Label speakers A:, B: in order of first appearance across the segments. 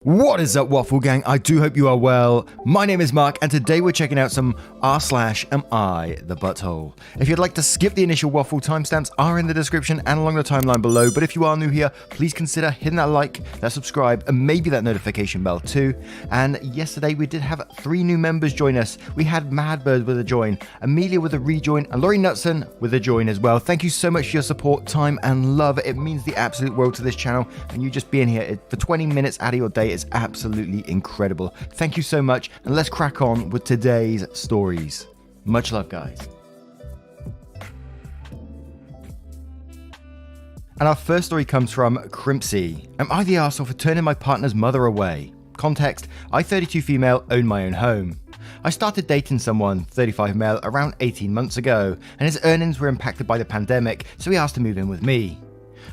A: What is up, Waffle Gang? I do hope you are well. My name is Mark, and today we're checking out some r/AmIThe Butthole. If you'd like to skip the initial waffle, timestamps are in the description and along the timeline below, but if you are new here, please consider hitting that like, that subscribe, and maybe that notification bell too. And yesterday we did have 3 new members join us. We had Madbird with a join, Amelia with a rejoin, and Laurie Knutson with a join as well. Thank you so much for your support, time, and love. It means the absolute world to this channel, and you just being here for 20 minutes out of your day is absolutely incredible. Thank you so much, and let's crack on with today's stories. Much love, guys. And our first story comes from Crimpsey. Am I the arsehole for turning my partner's mother away? Context: I, 32 female, own my own home. I started dating someone, 35 male, around 18 months ago, and his earnings were impacted by the pandemic, so he asked to move in with me.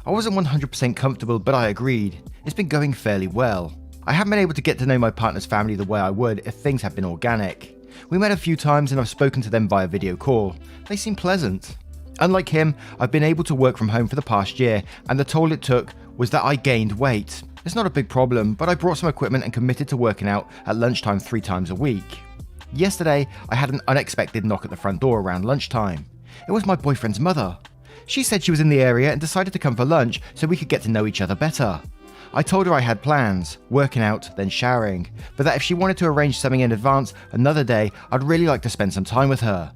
A: I wasn't 100% comfortable, but I agreed. It's been going fairly well. I haven't been able to get to know my partner's family the way I would if things had been organic. We met a few times and I've spoken to them via video call. They seem pleasant. Unlike him, I've been able to work from home for the past year, and the toll it took was that I gained weight. It's not a big problem, but I brought some equipment and committed to working out at lunchtime 3 times a week. Yesterday, I had an unexpected knock at the front door around lunchtime. It was my boyfriend's mother. She said she was in the area and decided to come for lunch so we could get to know each other better. I told her I had plans, working out, then showering, but that if she wanted to arrange something in advance another day, I'd really like to spend some time with her.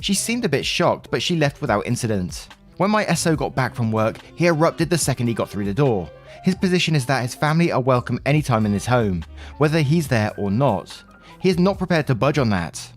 A: She seemed a bit shocked, but she left without incident. When my SO got back from work, he erupted the second he got through the door. His position is that his family are welcome anytime in his home, whether he's there or not. He is not prepared to budge on that.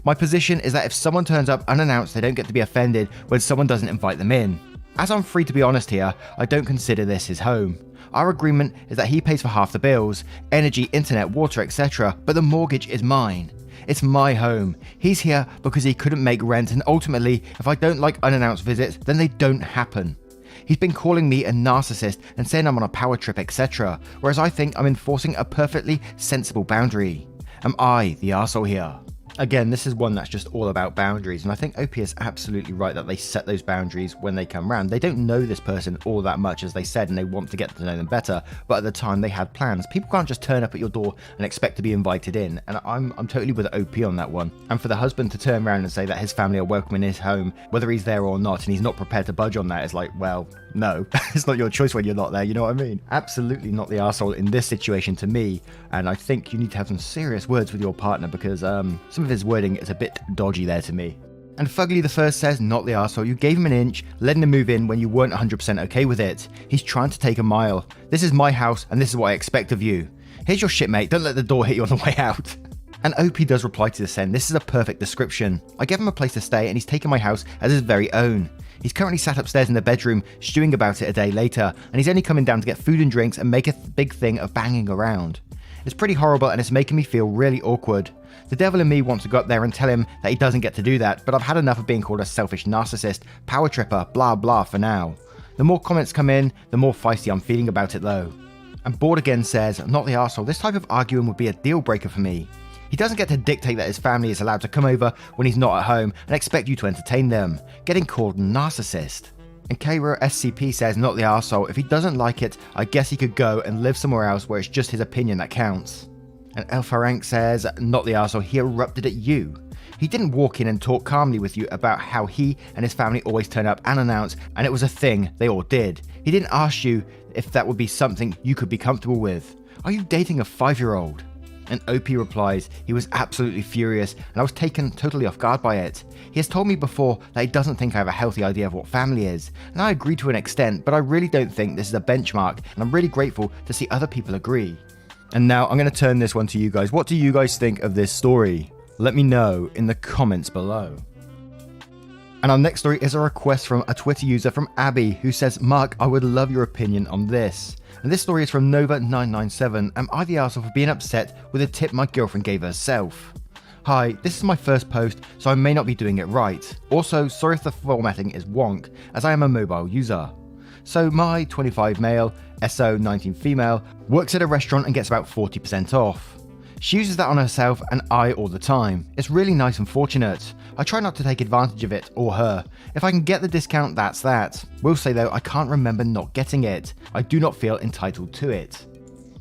A: My position is that if someone turns up unannounced, they don't get to be offended when someone doesn't invite them in. As I'm free to be honest here, I don't consider this his home. Our agreement is that he pays for half the bills, energy, internet, water, etc., but the mortgage is mine. It's my home. He's here because he couldn't make rent, and ultimately, if I don't like unannounced visits, then they don't happen. He's been calling me a narcissist and saying I'm on a power trip, etc., whereas I think I'm enforcing a perfectly sensible boundary. Am I the arsehole here? Again, this is one that's just all about boundaries, and I think OP is absolutely right that they set those boundaries when they come round. They don't know this person all that much, as they said, and they want to get to know them better, but at the time they had plans. People can't just turn up at your door and expect to be invited in, and I'm totally with OP on that one. And for the husband to turn around and say that his family are welcome in his home, whether he's there or not, and he's not prepared to budge on that, is like, well, no, it's not your choice when you're not there, you know what I mean? Absolutely not the arsehole in this situation to me, and I think you need to have some serious words with your partner, because some of his wording is a bit dodgy there to me. And Fugly the First says, not the arsehole, you gave him an inch, letting him move in when you weren't 100% okay with it. He's trying to take a mile. This is my house, and this is what I expect of you. Here's your shit, mate, don't let the door hit you on the way out. And OP does reply to this saying, this is a perfect description. I gave him a place to stay, and he's taken my house as his very own. He's currently sat upstairs in the bedroom, stewing about it a day later, and he's only coming down to get food and drinks and make a big thing of banging around. It's pretty horrible, and it's making me feel really awkward. The devil in me wants to go up there and tell him that he doesn't get to do that, but I've had enough of being called a selfish narcissist, power tripper, blah blah for now. The more comments come in, the more feisty I'm feeling about it though. And Bored Again says, not the arsehole, this type of arguing would be a deal breaker for me. He doesn't get to dictate that his family is allowed to come over when he's not at home and expect you to entertain them. Getting called narcissist. And Cairo SCP says, not the arsehole, if he doesn't like it, I guess he could go and live somewhere else where it's just his opinion that counts. And El Farank says, not the arsehole, he erupted at you. He didn't walk in and talk calmly with you about how he and his family always turn up unannounced, and it was a thing they all did. He didn't ask you if that would be something you could be comfortable with. Are you dating a 5-year-old? And OP replies, he was absolutely furious, and I was taken totally off guard by it. He has told me before that he doesn't think I have a healthy idea of what family is, and I agree to an extent, but I really don't think this is a benchmark, and I'm really grateful to see other people agree. And now I'm going to turn this one to you guys. What do you guys think of this story? Let me know in the comments below. And our next story is a request from a Twitter user from Abby, who says, Mark, I would love your opinion on this. And this story is from Nova997. Am I the arsehole for being upset with a tip my girlfriend gave herself? Hi, this is my first post, so I may not be doing it right. Also, sorry if the formatting is wonk, as I am a mobile user. So my 25 male, SO 19 female, works at a restaurant and gets about 40% off. She uses that on herself and I all the time. It's really nice and fortunate. I try not to take advantage of it or her. If I can get the discount, that's that. Will say though, I can't remember not getting it. I do not feel entitled to it.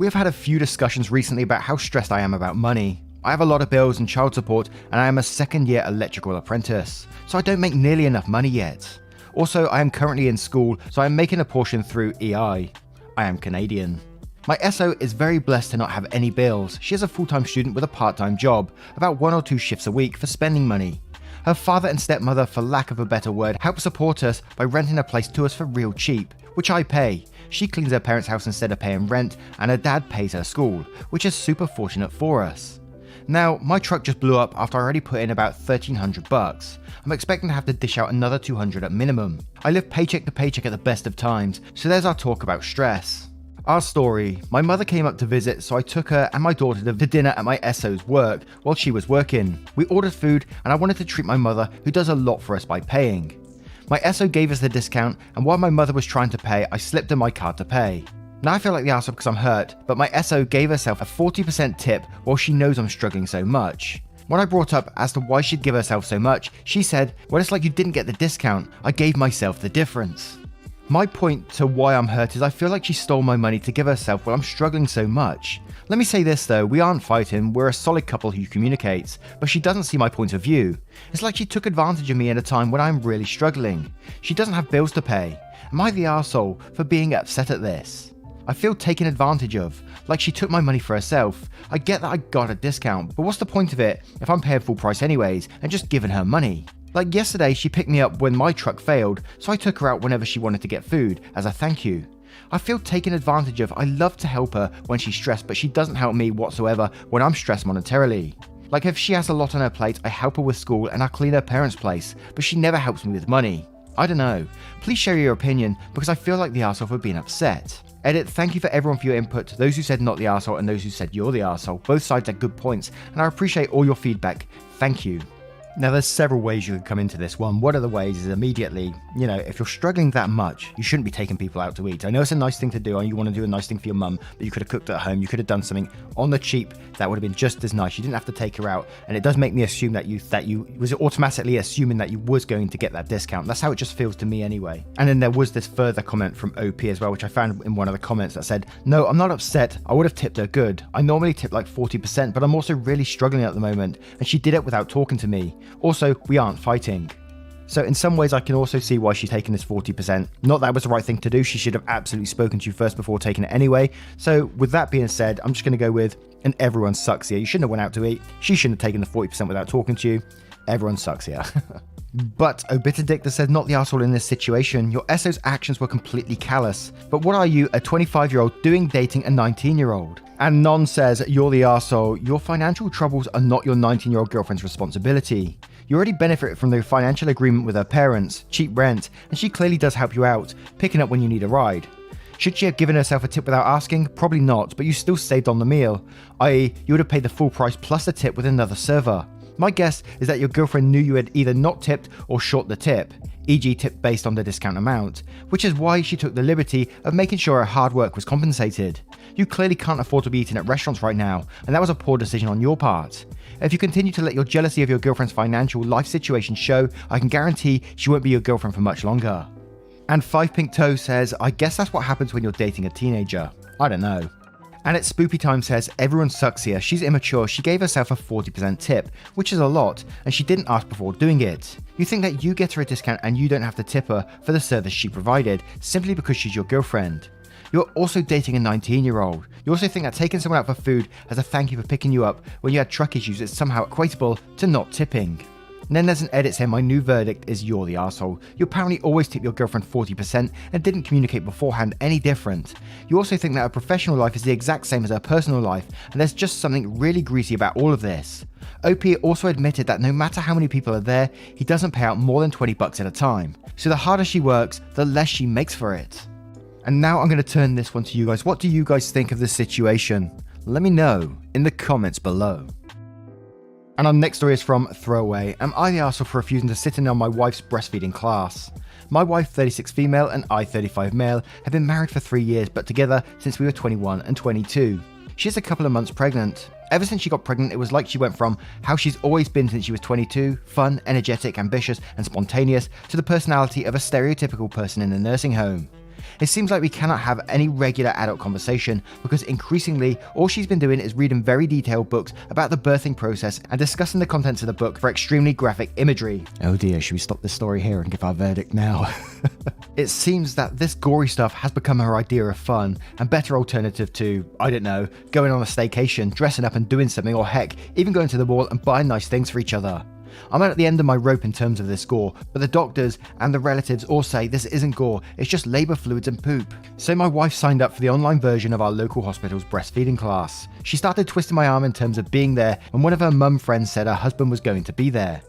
A: We have had a few discussions recently about how stressed I am about money. I have a lot of bills and child support, and I am a second-year electrical apprentice, so I don't make nearly enough money yet. Also, I am currently in school, so I am making a portion through EI. I am Canadian. My SO is very blessed to not have any bills. She is a full-time student with a part-time job, about 1 or 2 shifts a week for spending money. Her father and stepmother, for lack of a better word, help support us by renting a place to us for real cheap, which I pay. She cleans her parents' house instead of paying rent, and her dad pays her school, which is super fortunate for us. Now, my truck just blew up after I already put in about $1,300. I'm expecting to have to dish out another $200 at minimum. I live paycheck to paycheck at the best of times, so there's our talk about stress. Our story. My mother came up to visit, so I took her and my daughter to dinner at my SO's work while she was working. We ordered food, and I wanted to treat my mother, who does a lot for us by paying. My SO gave us the discount, and while my mother was trying to pay, I slipped her my card to pay. Now I feel like the arsehole because I'm hurt, but my SO gave herself a 40% tip while she knows I'm struggling so much. When I brought up as to why she'd give herself so much, she said, "Well, it's like you didn't get the discount, I gave myself the difference." My point to why I'm hurt is I feel like she stole my money to give herself while I'm struggling so much. Let me say this though, we aren't fighting, we're a solid couple who communicates, but she doesn't see my point of view. It's like she took advantage of me at a time when I'm really struggling. She doesn't have bills to pay. Am I the arsehole for being upset at this? I feel taken advantage of, like she took my money for herself. I get that I got a discount, but what's the point of it if I'm paying full price anyways and just giving her money? Like yesterday, she picked me up when my truck failed, so I took her out whenever she wanted to get food, as a thank you. I feel taken advantage of. I love to help her when she's stressed, but she doesn't help me whatsoever when I'm stressed monetarily. Like if she has a lot on her plate, I help her with school and I clean her parents' place, but she never helps me with money. I don't know. Please share your opinion, because I feel like the arsehole for being upset. Edit, thank you for everyone for your input, those who said not the arsehole and those who said you're the arsehole. Both sides had good points, and I appreciate all your feedback. Thank you. Now, there's several ways you could come into this one. One of the ways is immediately, if you're struggling that much, you shouldn't be taking people out to eat. I know it's a nice thing to do, and you want to do a nice thing for your mum, but you could have cooked at home. You could have done something on the cheap that would have been just as nice. You didn't have to take her out, and it does make me assume that you was automatically assuming that you was going to get that discount. That's how it just feels to me anyway. And then there was this further comment from OP as well, which I found in one of the comments that said, "No, I'm not upset. I would have tipped her good. I normally tip like 40%, but I'm also really struggling at the moment, and she did it without talking to me. Also, we aren't fighting." So in some ways I can also see why she's taking this 40%. Not that it was the right thing to do, she should have absolutely spoken to you first before taking it anyway. So with that being said, I'm just going to go with, and everyone sucks here. You shouldn't have went out to eat. She shouldn't have taken the 40% without talking to you. Everyone sucks here. But Obiterdictor says, not the arsehole in this situation. Your SO's actions were completely callous. But what are you, a 25-year-old, doing dating a 19-year-old? And Non says, you're the arsehole. Your financial troubles are not your 19-year-old girlfriend's responsibility. You already benefit from the financial agreement with her parents, cheap rent, and she clearly does help you out, picking up when you need a ride. Should she have given herself a tip without asking? Probably not, but you still saved on the meal, i.e. you would have paid the full price plus a tip with another server. My guess is that your girlfriend knew you had either not tipped or short the tip, e.g. tip based on the discount amount, which is why she took the liberty of making sure her hard work was compensated. You clearly can't afford to be eating at restaurants right now, and that was a poor decision on your part. If you continue to let your jealousy of your girlfriend's financial life situation show, I can guarantee she won't be your girlfriend for much longer. And 5 Pink Toe says, I guess that's what happens when you're dating a teenager. I don't know. And it's Spoopy Time says, everyone sucks here. She's immature. She gave herself a 40% tip, which is a lot, and she didn't ask before doing it. You think that you get her a discount and you don't have to tip her for the service she provided, simply because she's your girlfriend. You're also dating a 19-year-old. You also think that taking someone out for food as a thank you for picking you up when you had truck issues is somehow equatable to not tipping. And then there's an edit saying, my new verdict is you're the arsehole. You apparently always tip your girlfriend 40% and didn't communicate beforehand any different. You also think that her professional life is the exact same as her personal life, and there's just something really greasy about all of this. OP also admitted that no matter how many people are there, he doesn't pay out more than $20 at a time. So the harder she works, the less she makes for it. And now I'm going to turn this one to you guys. What do you guys think of this situation? Let me know in the comments below. And our next story is from Throwaway. Am I the arsehole for refusing to sit in on my wife's breastfeeding class? My wife, 36 female, and I, 35 male, have been married for 3 years, but together since we were 21 and 22. She is a couple of months pregnant. Ever since she got pregnant, it was like she went from how she's always been since she was 22, fun, energetic, ambitious, and spontaneous, to the personality of a stereotypical person in a nursing home. It seems like we cannot have any regular adult conversation because increasingly all she's been doing is reading very detailed books about the birthing process and discussing the contents of the book for extremely graphic imagery. Oh dear, should we stop this story here and give our verdict now? It seems that this gory stuff has become her idea of fun and better alternative to, I don't know, going on a staycation, dressing up and doing something, or heck, even going to the mall and buying nice things for each other. I'm at the end of my rope in terms of this gore, but the doctors and the relatives all say this isn't gore, it's just labour fluids and poop. So my wife signed up for the online version of our local hospital's breastfeeding class. She started twisting my arm in terms of being there when one of her mum friends said her husband was going to be there.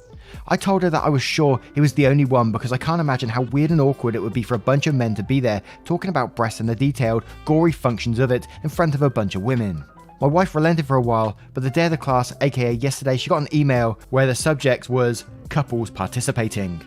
A: I told her that I was sure he was the only one because I can't imagine how weird and awkward it would be for a bunch of men to be there talking about breasts and the detailed, gory functions of it in front of a bunch of women. My wife relented for a while, but the day of the class, aka yesterday, she got an email where the subject was couples participating.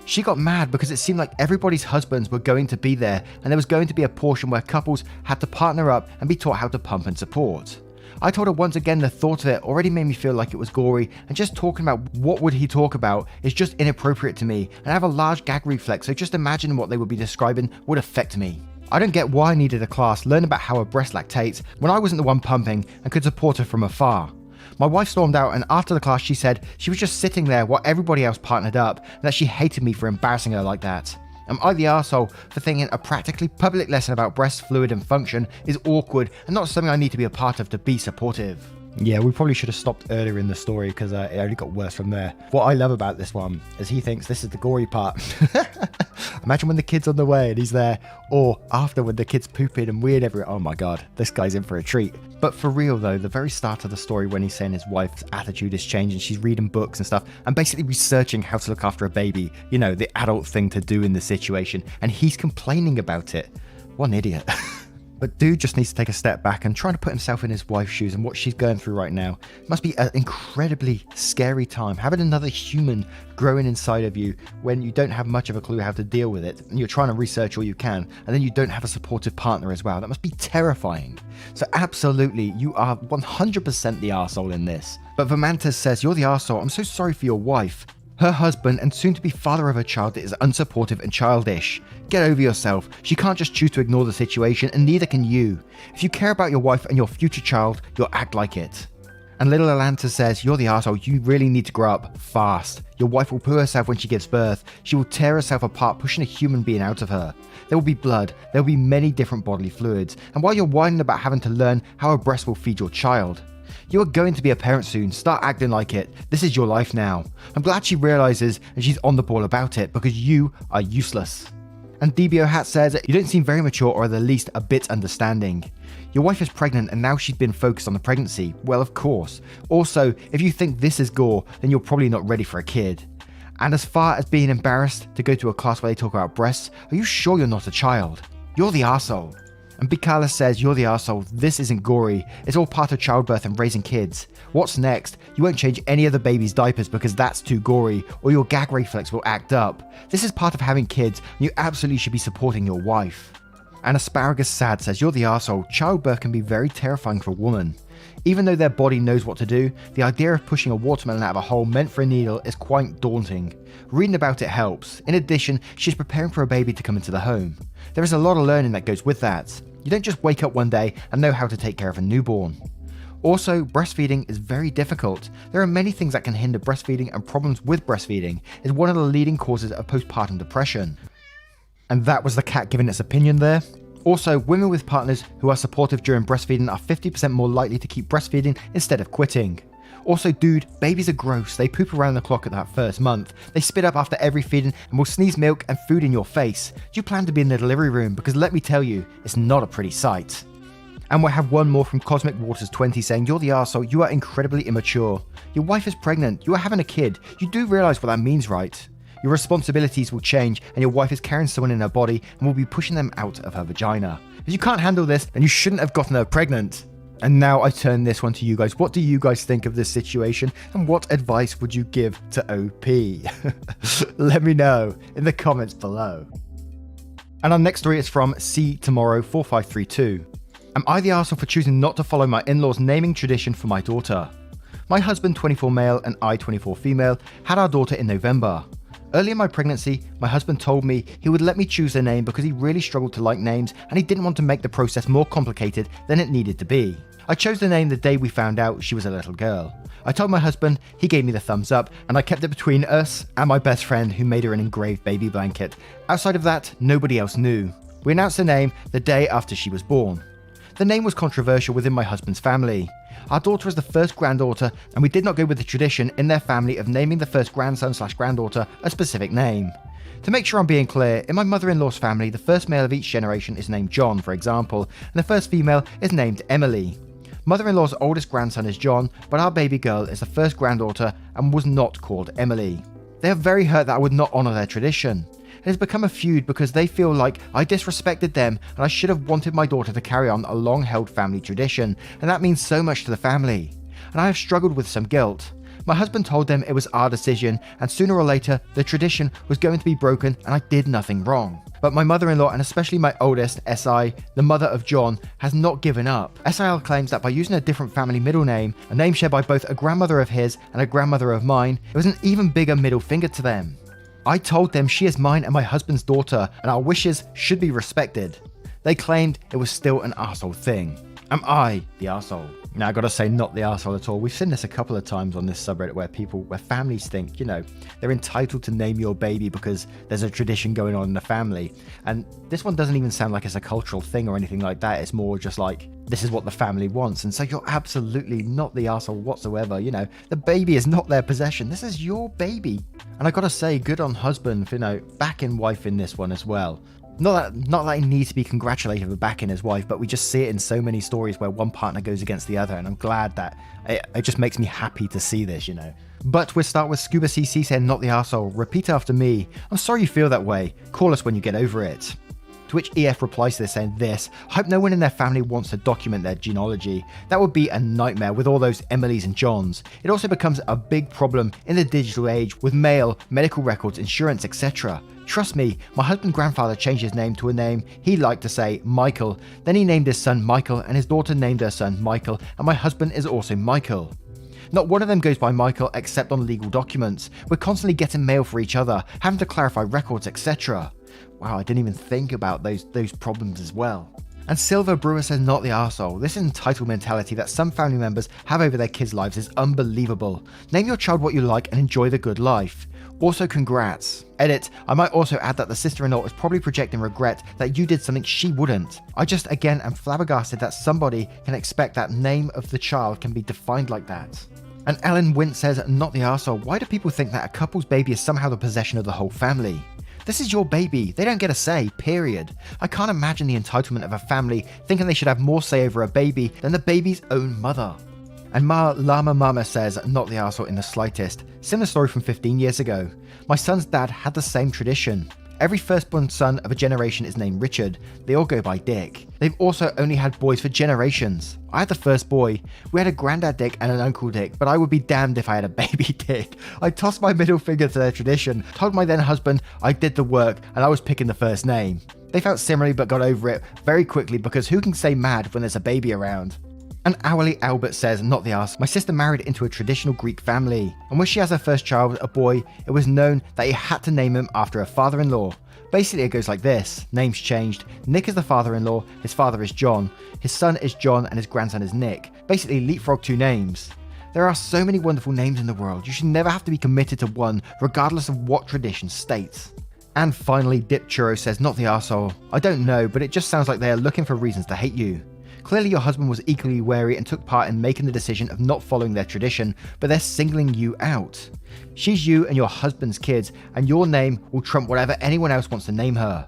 A: She got mad because it seemed like everybody's husbands were going to be there and there was going to be a portion where couples had to partner up and be taught how to pump and support. I told her once again the thought of it already made me feel like it was gory, and just talking about what would he talk about is just inappropriate to me, and I have a large gag reflex, so just imagining what they would be describing would affect me. I don't get why I needed a class learn about how a breast lactates when I wasn't the one pumping and could support her from afar. My wife stormed out, and after the class she said she was just sitting there while everybody else partnered up and that she hated me for embarrassing her like that. Am I the arsehole for thinking a practically public lesson about breast fluid and function is awkward and not something I need to be a part of to be supportive? Yeah, we probably should have stopped earlier in the story because it only got worse from there. What I love about this one is he thinks this is the gory part. Imagine when the kid's on the way and he's there, or after when the kid's pooping and weird everywhere. Oh my god, this guy's in for a treat. But for real though, the very start of the story when he's saying his wife's attitude is changing, she's reading books and stuff and basically researching how to look after a baby, you know, the adult thing to do in the situation, and he's complaining about it. What an idiot. But dude just needs to take a step back and try to put himself in his wife's shoes and what she's going through right now. It must be an incredibly scary time, having another human growing inside of you when you don't have much of a clue how to deal with it, and you're trying to research all you can, and then you don't have a supportive partner as well. That must be terrifying. So absolutely, you are 100% the arsehole in this. But Vermantas says, you're the arsehole, I'm so sorry for your wife. Her husband and soon-to-be father of her child is unsupportive and childish. Get over yourself. She can't just choose to ignore the situation, and neither can you. If you care about your wife and your future child, you'll act like it. And little Alanta says, you're the arsehole, you really need to grow up fast. Your wife will poo herself when she gives birth. She will tear herself apart, pushing a human being out of her. There will be blood, there will be many different bodily fluids, and while you're whining about having to learn how a breast will feed your child, you are going to be a parent soon. Start acting like it. This is your life now. I'm glad she realizes and she's on the ball about it because you are useless. And DBO Hat says, you don't seem very mature or at the least a bit understanding. Your wife is pregnant and now she's been focused on the pregnancy. Well, of course. Also, if you think this is gore, then you're probably not ready for a kid. And as far as being embarrassed to go to a class where they talk about breasts, are you sure you're not a child? You're the arsehole. And Bikala says, you're the arsehole, this isn't gory, it's all part of childbirth and raising kids. What's next? You won't change any of the baby's diapers because that's too gory, or your gag reflex will act up. This is part of having kids, and you absolutely should be supporting your wife. And Asparagus Sad says, you're the arsehole, childbirth can be very terrifying for a woman. Even though their body knows what to do, the idea of pushing a watermelon out of a hole meant for a needle is quite daunting. Reading about it helps. In addition, she's preparing for a baby to come into the home. There is a lot of learning that goes with that. You don't just wake up one day and know how to take care of a newborn. Also, breastfeeding is very difficult. There are many things that can hinder breastfeeding, and problems with breastfeeding is one of the leading causes of postpartum depression. And that was the cat giving its opinion there. Also, women with partners who are supportive during breastfeeding are 50% more likely to keep breastfeeding instead of quitting. Also, dude, babies are gross. They poop around the clock at that first month. They spit up after every feeding and will sneeze milk and food in your face. Do you plan to be in the delivery room? Because let me tell you, it's not a pretty sight. And we'll have one more from Cosmic Waters 20 saying, you're the arsehole, you are incredibly immature. Your wife is pregnant, you are having a kid. You do realise what that means, right? Your responsibilities will change and your wife is carrying someone in her body and will be pushing them out of her vagina. If you can't handle this, then you shouldn't have gotten her pregnant. And now I turn this one to you guys. What do you guys think of this situation and what advice would you give to OP? Let me know in the comments below. And our next story is from C Tomorrow 4532. Am I the arsehole for choosing not to follow my in-laws' naming tradition for my daughter? My husband, 24 male, and I, 24 female, had our daughter in November. Early in my pregnancy, my husband told me he would let me choose a name because he really struggled to like names and he didn't want to make the process more complicated than it needed to be. I chose the name the day we found out she was a little girl. I told my husband, he gave me the thumbs up, and I kept it between us and my best friend who made her an engraved baby blanket. Outside of that, nobody else knew. We announced the name the day after she was born. The name was controversial within my husband's family. Our daughter is the first granddaughter, and we did not go with the tradition in their family of naming the first grandson/granddaughter a specific name. To make sure I'm being clear, in my mother-in-law's family, the first male of each generation is named John, for example, and the first female is named Emily. Mother-in-law's oldest grandson is John, but our baby girl is the first granddaughter and was not called Emily. They are very hurt that I would not honour their tradition. It has become a feud because they feel like I disrespected them and I should have wanted my daughter to carry on a long-held family tradition, and that means so much to the family. And I have struggled with some guilt. My husband told them it was our decision, and sooner or later the tradition was going to be broken and I did nothing wrong. But my mother-in-law, and especially my oldest, SI, the mother of John, has not given up. SIL claims that by using a different family middle name, a name shared by both a grandmother of his and a grandmother of mine, it was an even bigger middle finger to them. I told them she is mine and my husband's daughter, and our wishes should be respected. They claimed it was still an arsehole thing. Am I the arsehole? Now I gotta say, not the arsehole at all. We've seen this a couple of times on this subreddit where families think, they're entitled to name your baby because there's a tradition going on in the family. And this one doesn't even sound like it's a cultural thing or anything like that. It's more just like, this is what the family wants. And so you're absolutely not the arsehole whatsoever. The baby is not their possession. This is your baby. And I gotta say, good on husband for, backing wife in this one as well. Not that he needs to be congratulated for backing his wife, but we just see it in so many stories where one partner goes against the other, and I'm glad that it just makes me happy to see this, But we'll start with Scuba CC saying, not the arsehole. Repeat after me. I'm sorry you feel that way. Call us when you get over it. To which EF replies to this saying this: I hope no one in their family wants to document their genealogy. That would be a nightmare with all those Emilys and Johns. It also becomes a big problem in the digital age with mail, medical records, insurance, etc. Trust me, my husband's grandfather changed his name to a name he liked to say, Michael. Then he named his son Michael and his daughter named her son Michael, and my husband is also Michael. Not one of them goes by Michael except on legal documents. We're constantly getting mail for each other, having to clarify records, etc. Wow, I didn't even think about those problems as well. And Silver Brewer says, not the arsehole. This entitled mentality that some family members have over their kids' lives is unbelievable. Name your child what you like and enjoy the good life. Also, congrats. Edit, I might also add that the sister-in-law is probably projecting regret that you did something she wouldn't. I just, again, am flabbergasted that somebody can expect that name of the child can be defined like that. And Ellen Wint says, not the arsehole. Why do people think that a couple's baby is somehow the possession of the whole family? This is your baby. They don't get a say, period. I can't imagine the entitlement of a family thinking they should have more say over a baby than the baby's own mother. And Lama Mama says, not the arsehole in the slightest. Similar story from 15 years ago. My son's dad had the same tradition. Every firstborn son of a generation is named Richard. They all go by Dick. They've also only had boys for generations. I had the first boy. We had a granddad Dick and an uncle Dick, but I would be damned if I had a baby Dick. I tossed my middle finger to their tradition, told my then husband I did the work and I was picking the first name. They felt similarly but got over it very quickly because who can stay mad when there's a baby around? And Hourly Albert says, not the arse, my sister married into a traditional Greek family, and when she has her first child, a boy, it was known that he had to name him after her father-in-law. Basically it goes like this, names changed, Nick is the father-in-law, his father is John, his son is John and his grandson is Nick. Basically leapfrog 2 names. There are so many wonderful names in the world, you should never have to be committed to one, regardless of what tradition states. And finally Dip Churro says, not the arsehole. I don't know, but it just sounds like they are looking for reasons to hate you. Clearly your husband was equally wary and took part in making the decision of not following their tradition, but they're singling you out. She's you and your husband's kids, and your name will trump whatever anyone else wants to name her.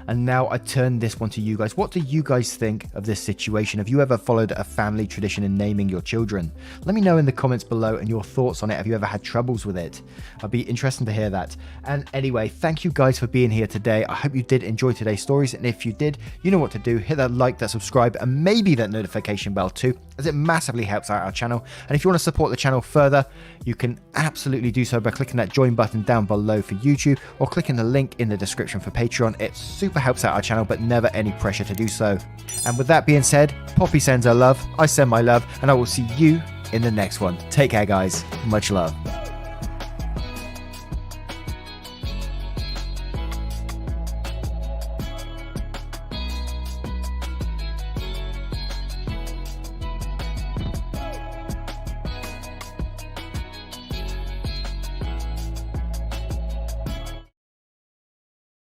A: And now I turn this one to you guys. What do you guys think of this situation? Have you ever followed a family tradition in naming your children? Let me know in the comments below and your thoughts on it. Have you ever had troubles with it? I'd be interested to hear that. And anyway, thank you guys for being here today. I hope you did enjoy today's stories. And if you did, you know what to do. Hit that like, that subscribe, and maybe that notification bell too, as it massively helps out our channel. And if you want to support the channel further, you can absolutely do so by clicking that join button down below for YouTube or clicking the link in the description for Patreon. It super helps out our channel, but never any pressure to do so. And with that being said, Poppy sends her love, I send my love, and I will see you in the next one. Take care guys, much love.